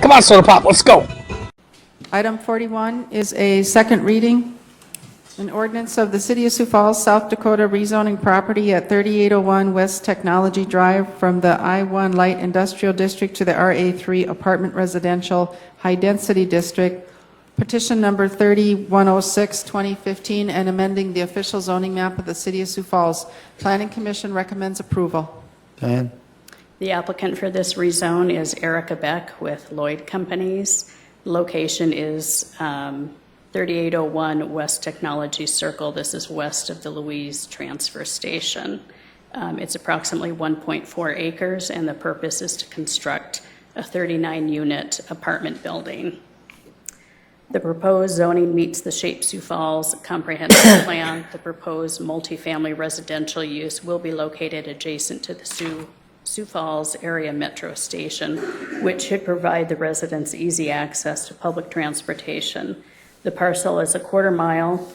Come on, Soda Pop, let's go. Item 41 is a second reading. An ordinance of the City of Sioux Falls, South Dakota rezoning property at 3801 West Technology Drive from the I-1 Light Industrial District to the RA3 Apartment Residential High Density District. Petition number 3106, 2015, and amending the official zoning map of the City of Sioux Falls. Planning Commission recommends approval. Diane? The applicant for this rezone is Erica Beck with Lloyd Companies. Location is 3801 West Technology Circle. This is west of the Louise transfer station. It's approximately 1.4 acres, and the purpose is to construct a 39-unit apartment building. The proposed zoning meets the Shape Sioux Falls comprehensive plan. The proposed multifamily residential use will be located adjacent to the Sioux Falls area metro station, which should provide the residents easy access to public transportation. The parcel is a quarter mile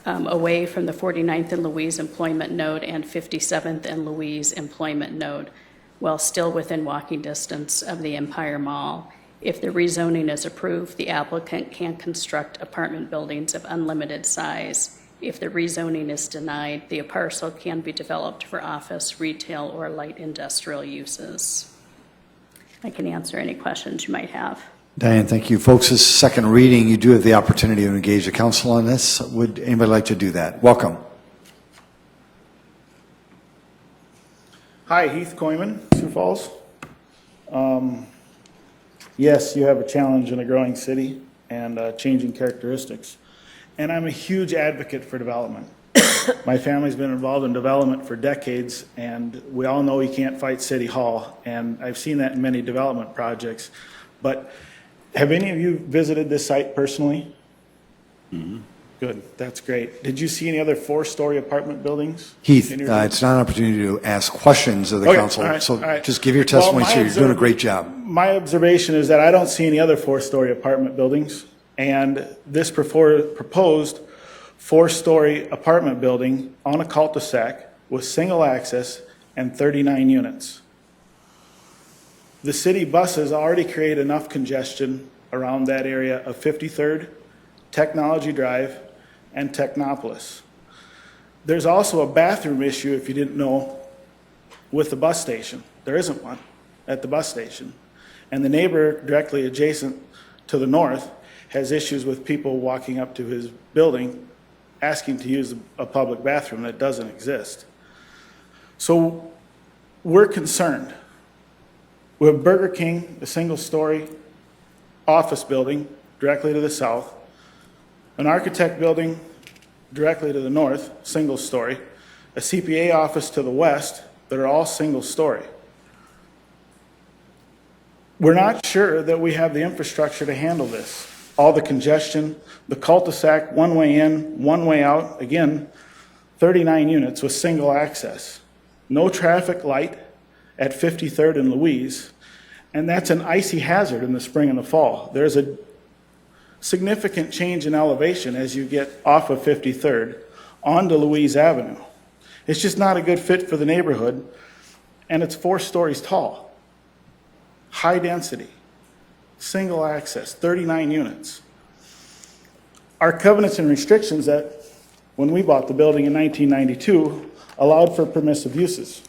away from the 49th and Louise employment node and 57th and Louise employment node, while still within walking distance of the Empire Mall. If the rezoning is approved, the applicant can construct apartment buildings of unlimited size. If the rezoning is denied, the parcel can be developed for office, retail, or light industrial uses. I can answer any questions you might have. Diane, thank you. Folks, this is second reading. You do have the opportunity to engage the council on this. Would anybody like to do that? Welcome. Hi, Heath Koyman, Sioux Falls. Yes, you have a challenge in a growing city and changing characteristics. And I'm a huge advocate for development. My family's been involved in development for decades, and we all know you can't fight City Hall, and I've seen that in many development projects. But have any of you visited this site personally? Mm-hmm. Good, that's great. Did you see any other four-story apartment buildings? Heath, it's not an opportunity to ask questions of the council, all right. Just give your testimony, so you're doing a great job. My observation is that I don't see any other four-story apartment buildings, and this proposed four-story apartment building on a cul-de-sac with single access and 39 units. The city buses already create enough congestion around that area of 53rd, Technology Drive, and Technopolis. There's also a bathroom issue, if you didn't know, with the bus station. There isn't one at the bus station. And the neighbor directly adjacent to the north has issues with people walking up to his building asking to use a public bathroom that doesn't exist. So we're concerned. We have Burger King, a single-story office building directly to the south, an architect building directly to the north, single-story, a CPA office to the west that are all single-story. We're not sure that we have the infrastructure to handle this. All the congestion, the cul-de-sac, one way in, one way out, again, 39 units with single access. No traffic light at 53rd and Louise, and that's an icy hazard in the spring and the fall. There's a significant change in elevation as you get off of 53rd onto Louise Avenue. It's just not a good fit for the neighborhood, and it's 4 stories tall. High density, single access, 39 units. Our covenants and restrictions that, when we bought the building in 1992, allowed for permissive uses.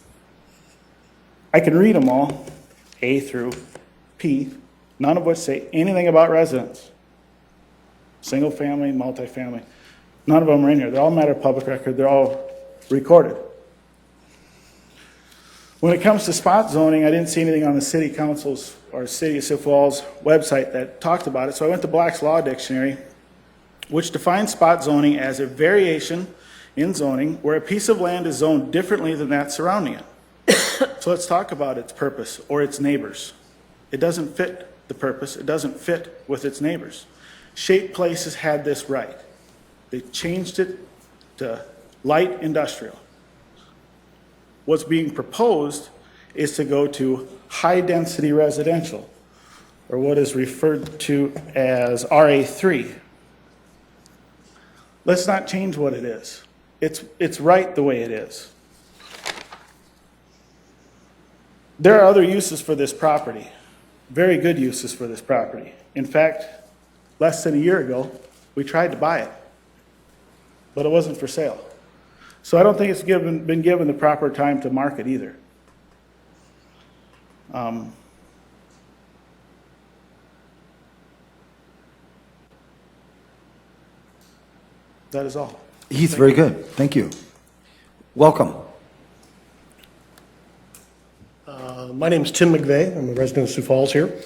I can read them all, A through P, none of which say anything about residents. Single family, multifamily, none of them are in here. They're all matter of public record, they're all recorded. When it comes to spot zoning, I didn't see anything on the City Council's or City of Sioux Falls website that talked about it, so I went to Black's Law Dictionary, which defines spot zoning as a variation in zoning where a piece of land is zoned differently than that surrounding it. So let's talk about its purpose or its neighbors. It doesn't fit the purpose, it doesn't fit with its neighbors. Shape Places had this right. They changed it to light industrial. What's being proposed is to go to high-density residential, or what is referred to as RA3. Let's not change what it is. It's right the way it is. There are other uses for this property. very good uses for this property. In fact, less than a year ago, we tried to buy it, but it wasn't for sale. So I don't think it's been given the proper time to market either. That is all. Heath, very good. Thank you. Welcome. My name's Tim McVeigh. I'm a resident of Sioux Falls here.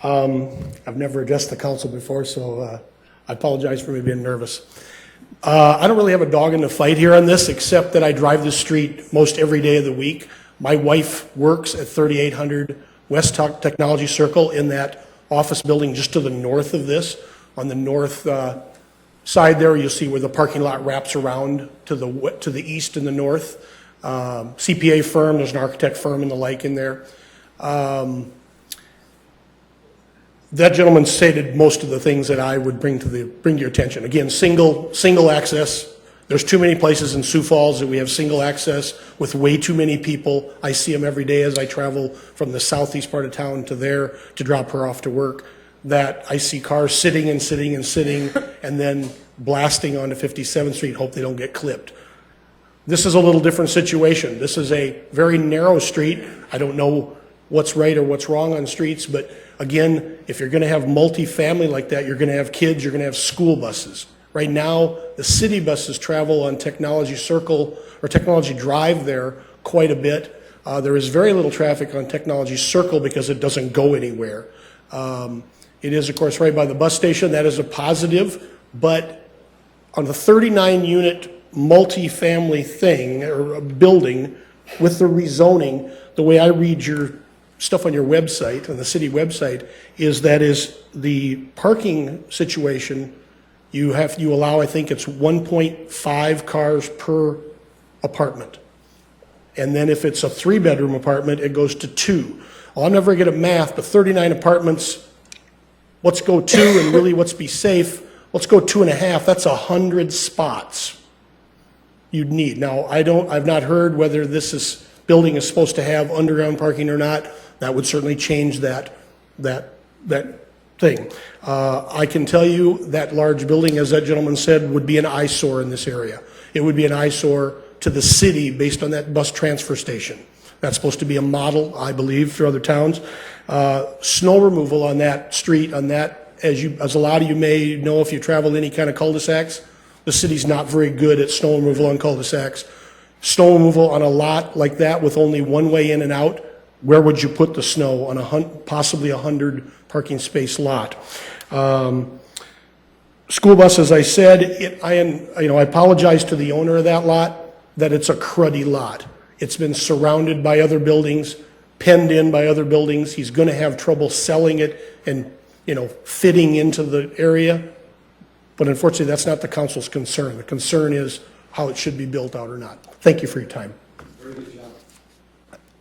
I've never addressed the council before, so I apologize for me being nervous. I don't really have a dog in the fight here on this, except that I drive this street most every day of the week. My wife works at 3800 West Technology Circle in that office building just to the north of this. On the north side there, you'll see where the parking lot wraps around to the east and the north. CPA firm, there's an architect firm and the like in there. That gentleman stated most of the things that I would bring to your attention. Again, single access. There's too many places in Sioux Falls that we have single access with way too many people. I see them every day as I travel from the southeast part of town to there to drop her off to work. That I see cars sitting and sitting and sitting and then blasting onto 57th Street, hope they don't get clipped. This is a little different situation. This is a very narrow street. I don't know what's right or what's wrong on streets, but again, if you're gonna have multifamily like that, you're gonna have kids, you're gonna have school buses. Right now, the city buses travel on Technology Circle or Technology Drive there quite a bit. There is very little traffic on Technology Circle because it doesn't go anywhere. It is, of course, right by the bus station. That is a positive, but on the 39-unit multifamily thing or building with the rezoning, the way I read your stuff on your website, on the city website, is the parking situation, you allow, I think it's 1.5 cars per apartment. And then if it's a 3-bedroom apartment, it goes to 2. Well, I'm never good at math, but 39 apartments, let's go 2, and really let's be safe, let's go 2.5. That's 100 spots you'd need. Now, I've not heard whether this building is supposed to have underground parking or not. That would certainly change that thing. I can tell you that large building, as that gentleman said, would be an eyesore in this area. It would be an eyesore to the city based on that bus transfer station. That's supposed to be a model, I believe, for other towns. Snow removal on that street, as a lot of you may know if you travel any kind of cul-de-sacs, the city's not very good at snow removal on cul-de-sacs. Snow removal on a lot like that with only one way in and out, where would you put the snow on possibly 100 parking space lot? School bus, as I said, I apologize to the owner of that lot that it's a cruddy lot. It's been surrounded by other buildings, penned in by other buildings. He's going to have trouble selling it and fitting into the area. But unfortunately, that's not the council's concern. The concern is how it should be built out or not. Thank you for your time.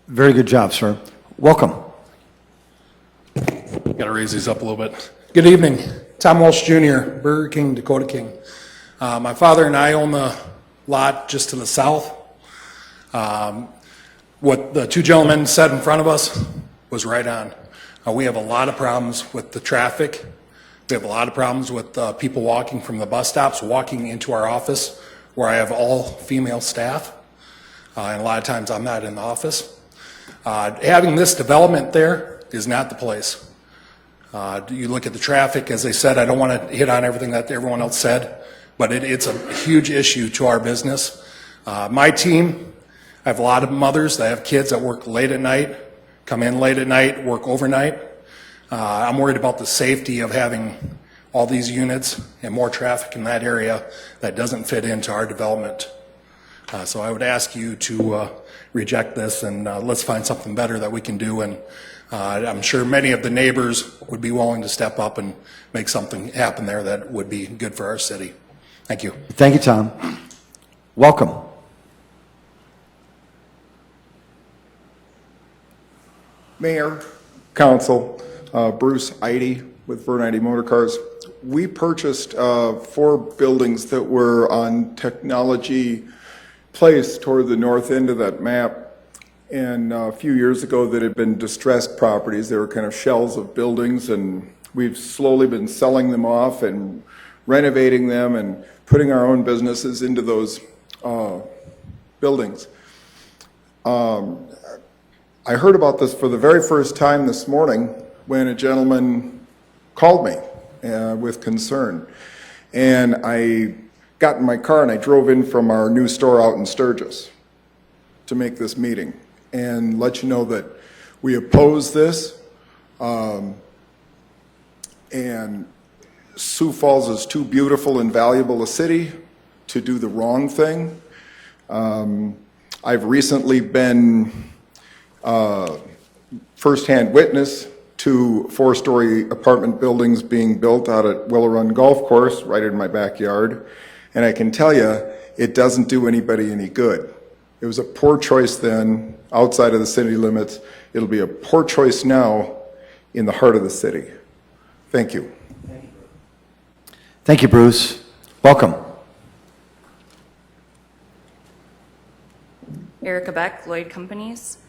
Very good job, sir. Welcome. Got to raise these up a little bit. Good evening. Tom Walsh Jr., Burger King, Dakota King. My father and I own the lot just to the south. What the two gentlemen said in front of us was right on. We have a lot of problems with the traffic. We have a lot of problems with people walking from the bus stops, walking into our office, where I have all female staff. And a lot of times I'm not in the office. Having this development there is not the place. You look at the traffic, as they said, I don't want to hit on everything that everyone else said, but it's a huge issue to our business. My team, I have a lot of mothers that have kids that work late at night, come in late at night, work overnight. I'm worried about the safety of having all these units and more traffic in that area that doesn't fit into our development. So I would ask you to reject this and let's find something better that we can do. And I'm sure many of the neighbors would be willing to step up and make something happen there that would be good for our city. Thank you. Thank you, Tom. Welcome. Mayor, Council, Bruce Eide with Vernite Motor Cars. We purchased 4 buildings that were on Technology Place toward the north end of that map. and a few years ago that had been distressed properties. They were kind of shells of buildings, and we've slowly been selling them off and renovating them and putting our own businesses into those buildings. I heard about this for the very first time this morning when a gentleman called me with concern. And I got in my car and I drove in from our new store out in Sturgis to make this meeting and let you know that we oppose this. And Sioux Falls is too beautiful and valuable a city to do the wrong thing. I've recently been firsthand witness to 4-story apartment buildings being built out at Willow Run Golf Course right in my backyard. And I can tell you, it doesn't do anybody any good. It was a poor choice then outside of the city limits. It'll be a poor choice now in the heart of the city. Thank you. Thank you, Bruce. Welcome. Erica Beck, Lloyd Companies.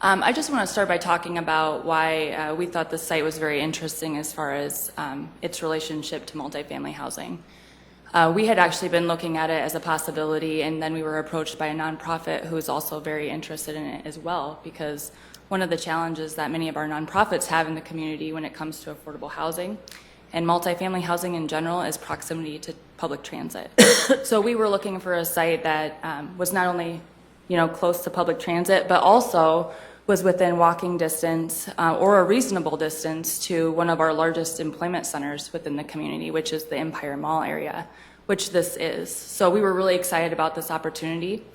I just want to start by talking about why we thought the site was very interesting as far as its relationship to multifamily housing. We had actually been looking at it as a possibility, and then we were approached by a nonprofit who is also very interested in it as well, because one of the challenges that many of our nonprofits have in the community when it comes to affordable housing and multifamily housing in general is proximity to public transit. So we were looking for a site that was not only close to public transit, but also was within walking distance or a reasonable distance to one of our largest employment centers within the community, which is the Empire Mall area, which this is. So we were really excited about this opportunity.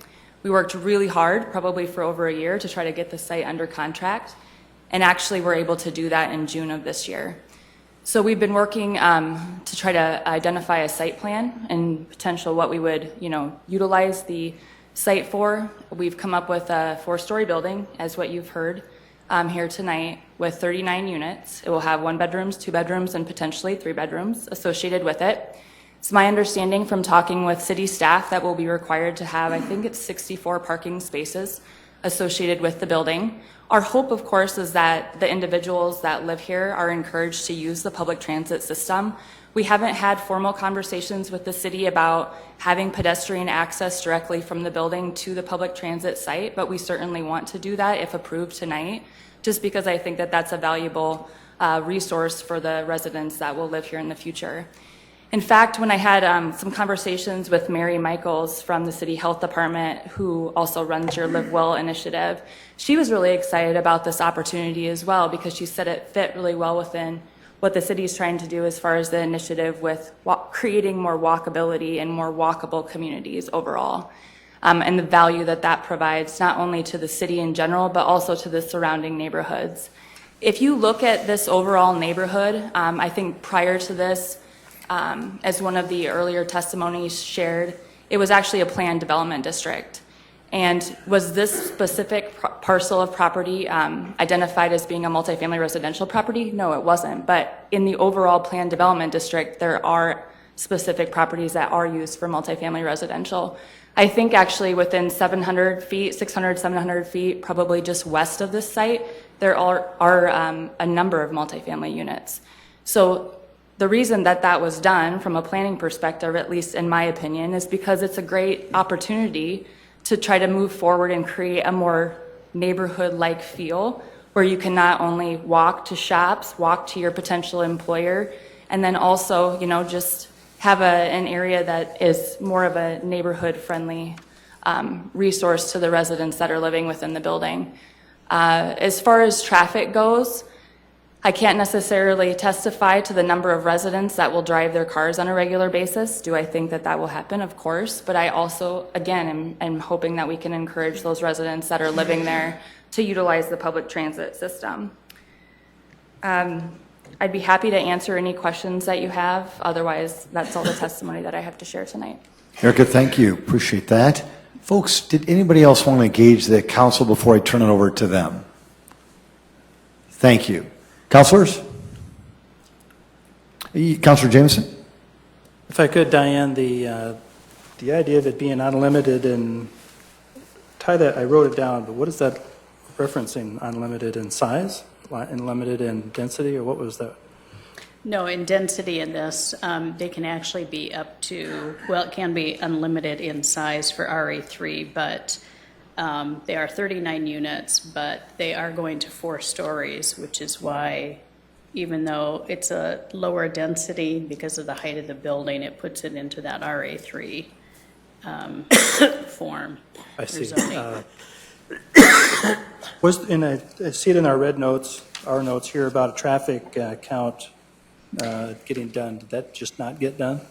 We worked really hard, probably for over a year, to try to get the site under contract, and actually were able to do that in June of this year. So we've been working to try to identify a site plan and potential what we would, utilize the site for. We've come up with a 4-story building, as what you've heard here tonight, with 39 units. It will have 1 bedrooms, 2 bedrooms, and potentially 3 bedrooms associated with it. It's my understanding from talking with city staff that we'll be required to have, I think it's 64 parking spaces associated with the building. Our hope, of course, is that the individuals that live here are encouraged to use the public transit system. We haven't had formal conversations with the city about having pedestrian access directly from the building to the public transit site, but we certainly want to do that if approved tonight, just because I think that that's a valuable resource for the residents that will live here in the future. In fact, when I had some conversations with Mary Michaels from the City Health Department, who also runs your Live Well initiative, she was really excited about this opportunity as well, because she said it fit really well within what the city is trying to do as far as the initiative with creating more walkability and more walkable communities overall, and the value that that provides not only to the city in general, but also to the surrounding neighborhoods. If you look at this overall neighborhood, I think prior to this, as one of the earlier testimonies shared, it was actually a planned development district. And was this specific parcel of property identified as being a multifamily residential property? No, it wasn't. But in the overall planned development district, there are specific properties that are used for multifamily residential. I think actually within 700 feet, 600, 700 feet, probably just west of this site, there are a number of multifamily units. So the reason that that was done from a planning perspective, at least in my opinion, is because it's a great opportunity to try to move forward and create a more neighborhood-like feel where you can not only walk to shops, walk to your potential employer, and then also, just have an area that is more of a neighborhood-friendly resource to the residents that are living within the building. As far as traffic goes, I can't necessarily testify to the number of residents that will drive their cars on a regular basis. Do I think that that will happen? Of course. But I also, again, am hoping that we can encourage those residents that are living there to utilize the public transit system. I'd be happy to answer any questions that you have. Otherwise, that's all the testimony that I have to share tonight. Erica, thank you. Appreciate that. Folks, did anybody else want to engage the council before I turn it over to them? Thank you. Councilors? Councilor Jameson? If I could, Diane, the idea of it being unlimited and tie that, I wrote it down, but what does that referencing unlimited in size, unlimited in density, or what was that? No, in density in this, they can actually be up to, well, it can be unlimited in size for RA3, but they are 39 units, but they are going to 4 stories, which is why, even though it's a lower density because of the height of the building, it puts it into that RA3 form. I see. for zoning. I see it in our our notes here about a traffic count getting done. Did that just not get done?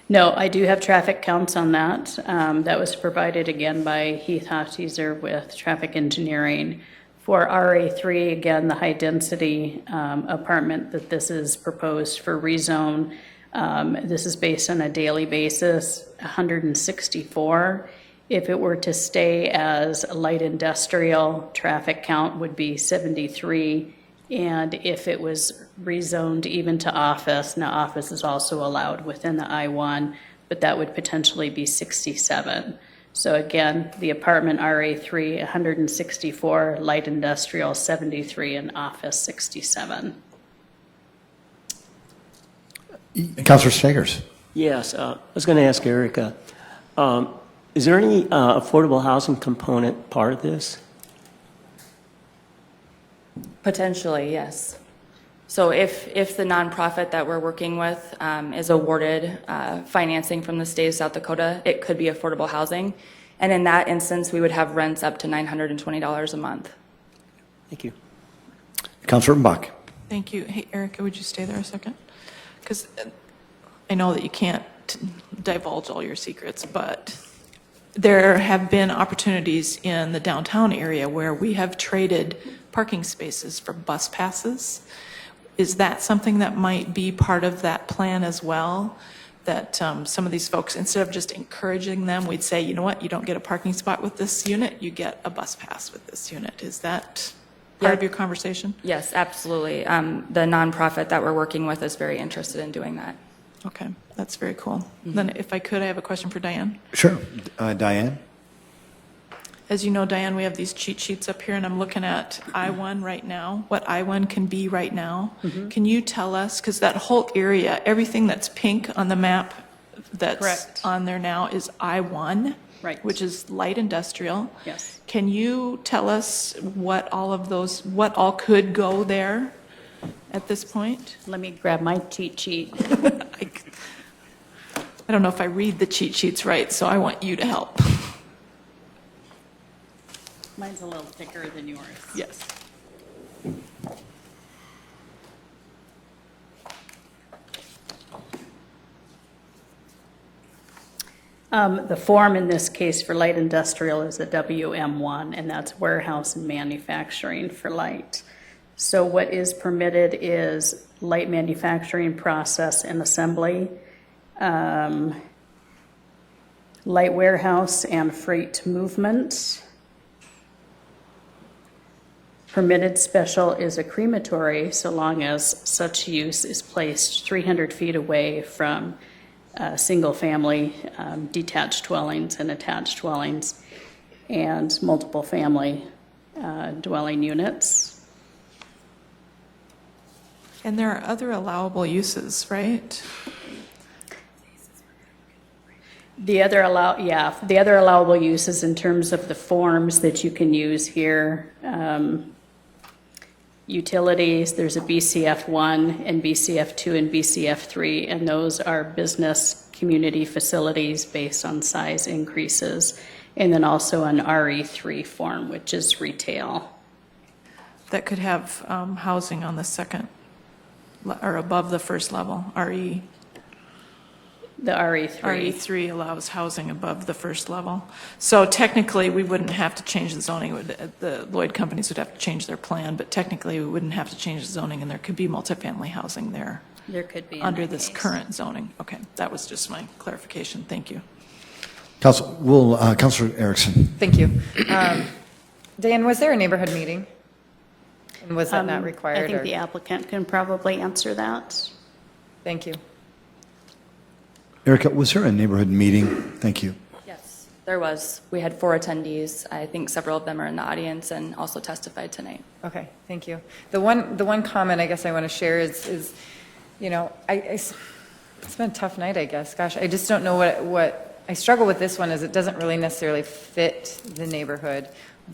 No, I do have traffic counts on that. That was provided again by Heath Hofstadter with traffic engineering. For RA3, again, the high-density apartment that this is proposed for rezone, this is based on a daily basis, 164. If it were to stay as light industrial, traffic count would be 73. And if it was rezoned even to office, now office is also allowed within the I-1, but that would potentially be 67. So again, the apartment RA3, 164, light industrial 73, and office 67. Councilor Staggers. Yes, I was going to ask Erica, is there any affordable housing component part of this? Potentially, yes. So if the nonprofit that we're working with is awarded financing from the state of South Dakota, it could be affordable housing. And in that instance, we would have rents up to $920 a month. Thank you. Councilor Buck. Thank you. Hey, Erica, would you stay there a second? Because I know that you can't divulge all your secrets, but there have been opportunities in the downtown area where we have traded parking spaces for bus passes. Is that something that might be part of that plan as well? That some of these folks, instead of just encouraging them, we'd say, you know what, you don't get a parking spot with this unit, you get a bus pass with this unit. Is that part of your conversation? Yes, absolutely. The nonprofit that we're working with is very interested in doing that. Okay, that's very cool. Then if I could, I have a question for Diane. Sure. Diane? As you know, Diane, we have these cheat sheets up here, and I'm looking at I-1 right now, what I-1 can be right now. Can you tell us, because that whole area, everything that's pink on the map that's Correct. on there now is I-1, Right. which is light industrial. Yes. Can you tell us what all could go there at this point? Let me grab my cheat sheet. I don't know if I read the cheat sheets right, so I want you to help. Mine's a little thicker than yours. Yes. The form in this case for light industrial is a WM1, and that's warehouse and manufacturing for light. So what is permitted is light manufacturing process and assembly, light warehouse and freight movement. Permitted special is a crematory so long as such use is placed 300 feet away from single-family detached dwellings and attached dwellings and multiple family dwelling units. And there are other allowable uses, right? The other allowable uses in terms of the forms that you can use here, utilities, there's a BCF1 and BCF2 and BCF3, and those are business community facilities based on size increases, and then also an RE3 form, which is retail. That could have housing on the second, or above the first level, RE. The RE3. RE3 allows housing above the first level. So technically, we wouldn't have to change the zoning. The Lloyd companies would have to change their plan, but technically, we wouldn't have to change the zoning, and there could be multifamily housing there. There could be in Under that this case. current zoning. Okay, that was just my clarification. Thank you. Councilor Erickson. Thank you. Dan, was there a neighborhood meeting? And was that not required? I think or- the applicant can probably answer that. Thank you. Erica, was there a neighborhood meeting? Thank you. Yes. There was. We had 4 attendees. I think several of them are in the audience and also testified tonight. Okay, thank you. The one comment I guess I want to share is it's been a tough night, I guess. Gosh, I just don't know what I struggle with this one is it doesn't really necessarily fit the neighborhood.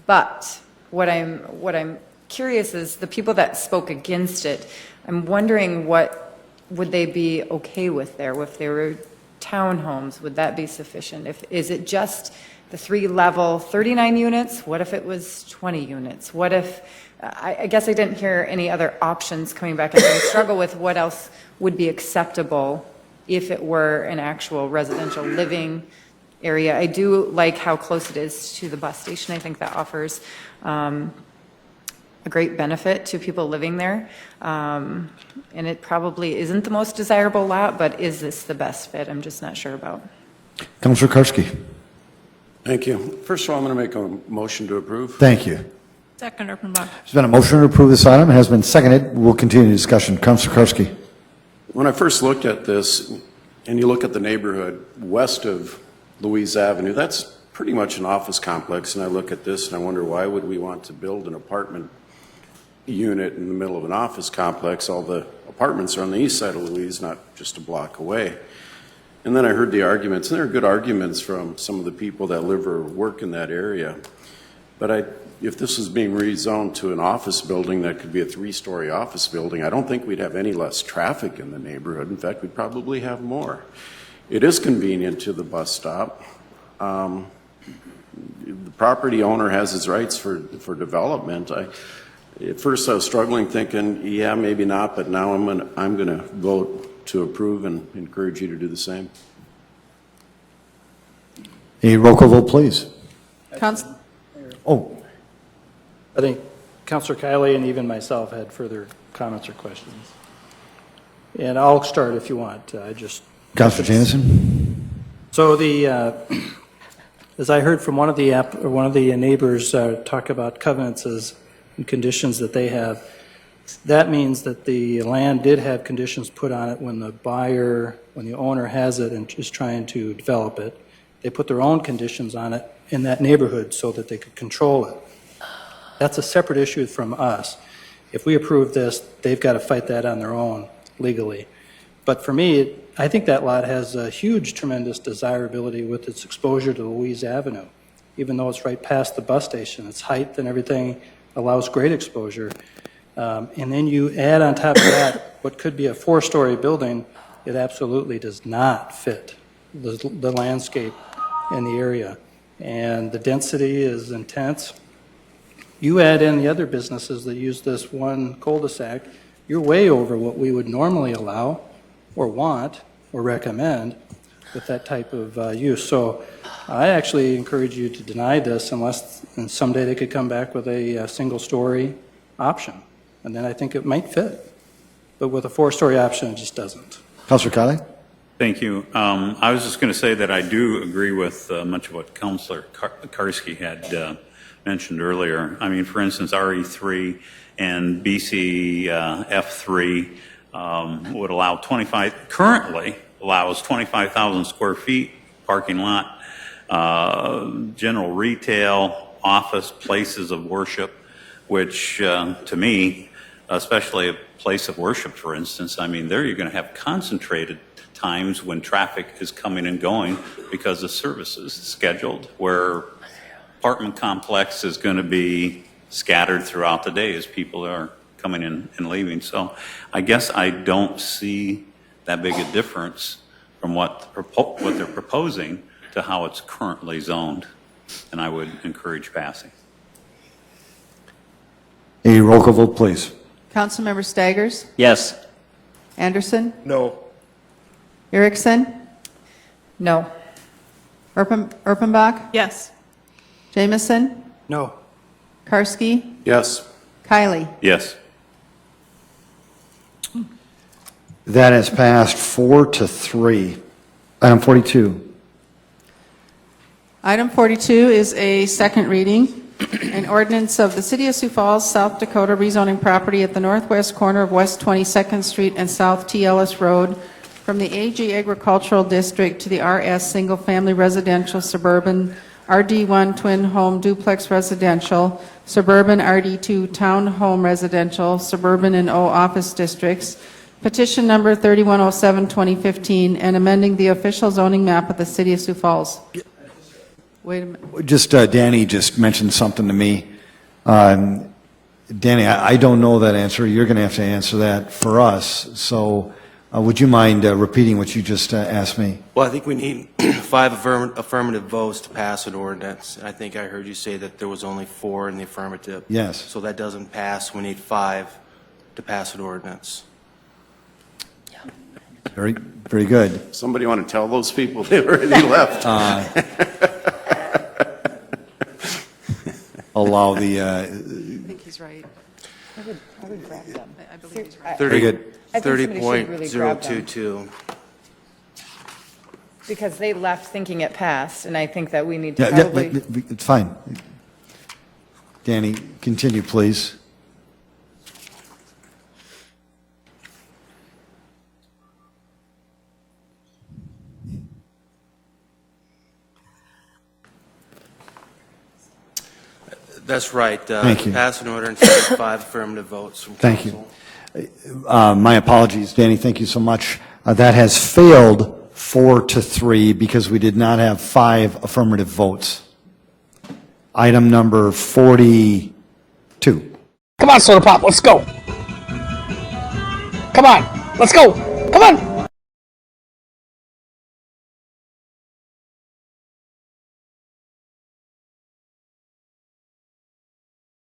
But what I'm curious is the people that spoke against it, I'm wondering what would they be okay with there? If they were townhomes, would that be sufficient? Is it just the 3-level 39 units? What if it was 20 units? What if, I guess I didn't hear any other options coming back. I struggle with what else would be acceptable if it were an actual residential living area. I do like how close it is to the bus station. I think that offers a great benefit to people living there. And it probably isn't the most desirable lot, but is this the best fit? I'm just not sure about. Councilor Karski. Thank you. First of all, I'm going to make a motion to approve. Thank you. Second, Erpenbach. There's been a motion to approve this item. It has been seconded. We'll continue the discussion. Councilor Karski. When I first looked at this, and you look at the neighborhood west of Louise Avenue, that's pretty much an office complex, and I look at this and I wonder why would we want to build an apartment unit in the middle of an office complex? All the apartments are on the east side of Louise, not just a block away. And then I heard the arguments, and there are good arguments from some of the people that live or work in that area. But if this was being rezoned to an office building that could be a 3-story office building, I don't think we'd have any less traffic in the neighborhood. In fact, we'd probably have more. It is convenient to the bus stop. The property owner has his rights for development. At first I was struggling thinking, yeah, maybe not, but now I'm going to vote to approve and encourage you to do the same. A roll call vote, please. Oh, I think Councilor Kiley and even myself had further comments or questions. And I'll start if you want. Councilor Jamison. So as I heard from one of the neighbors talk about covenants and conditions that they have, that means that the land did have conditions put on it when the owner has it and is trying to develop it. They put their own conditions on it in that neighborhood so that they could control it. That's a separate issue from us. If we approve this, they've got to fight that on their own legally. But for me, I think that lot has a huge, tremendous desirability with its exposure to Louise Avenue. Even though it's right past the bus station, its height and everything allows great exposure. And then you add on top of that what could be a 4-story building, it absolutely does not fit the landscape in the area. And the density is intense. You add in the other businesses that use this one cul-de-sac, you're way over what we would normally allow or want or recommend with that type of use. So I actually encourage you to deny this unless someday they could come back with a single-story option. And then I think it might fit. But with a 4-story option, it just doesn't. Councilor Kiley. Thank you. I was just going to say that I do agree with much of what Councilor Karski had mentioned earlier. I mean, for instance, RE3 and BC F3 would allow currently allows 25,000 square feet parking lot, general retail, office, places of worship, which to me, especially a place of worship, for instance, I mean, there you're going to have concentrated times when traffic is coming and going because the service is scheduled, where apartment complex is going to be scattered throughout the day as people are coming in and leaving. So I guess I don't see that big a difference from what they're proposing to how it's currently zoned, and I would encourage passing. A roll call vote, please. Councilmember Staggers? Yes. Anderson? No. Erickson? No. Erpenbach? Yes. Jamison? No. Karski? Yes. Kiley? Yes. That has passed 4-3. Item 42. Item 42 is a second reading. An ordinance of the City of Sioux Falls, South Dakota, rezoning property at the northwest corner of West 22nd Street and South T. Ellis Road from the AG Agricultural District to the RS Single Family Residential Suburban RD1 Twin Home Duplex Residential, Suburban RD2 Town Home Residential, Suburban and O Office Districts, petition number 3107, 2015, and amending the official zoning map of the City of Sioux Falls. Wait a minute. Just, Danny just mentioned something to me. Danny, I don't know that answer. You're going to have to answer that for us. So would you mind repeating what you just asked me? Well, I think we need 5 affirmative votes to pass an ordinance. I think I heard you say that there was only 4 in the affirmative. Yes. So that doesn't pass. We need 5 to pass an ordinance. Very, very good. Somebody want to tell those people they already left? Allow the, I think he's right. I would grab them. I believe he's right. very good. I think somebody should really grab them. 30.022. Because they left thinking it passed, and I think that we need to Yeah, probably. it's fine. Danny, continue, please. That's right. Thank you. Pass an ordinance with 5 affirmative votes from council. Thank you. My apologies, Danny, thank you so much. That has failed 4-3 because we did not have 5 affirmative votes. Item number 42. Come on, Soda Pop, let's go. Come on, let's go. Come on.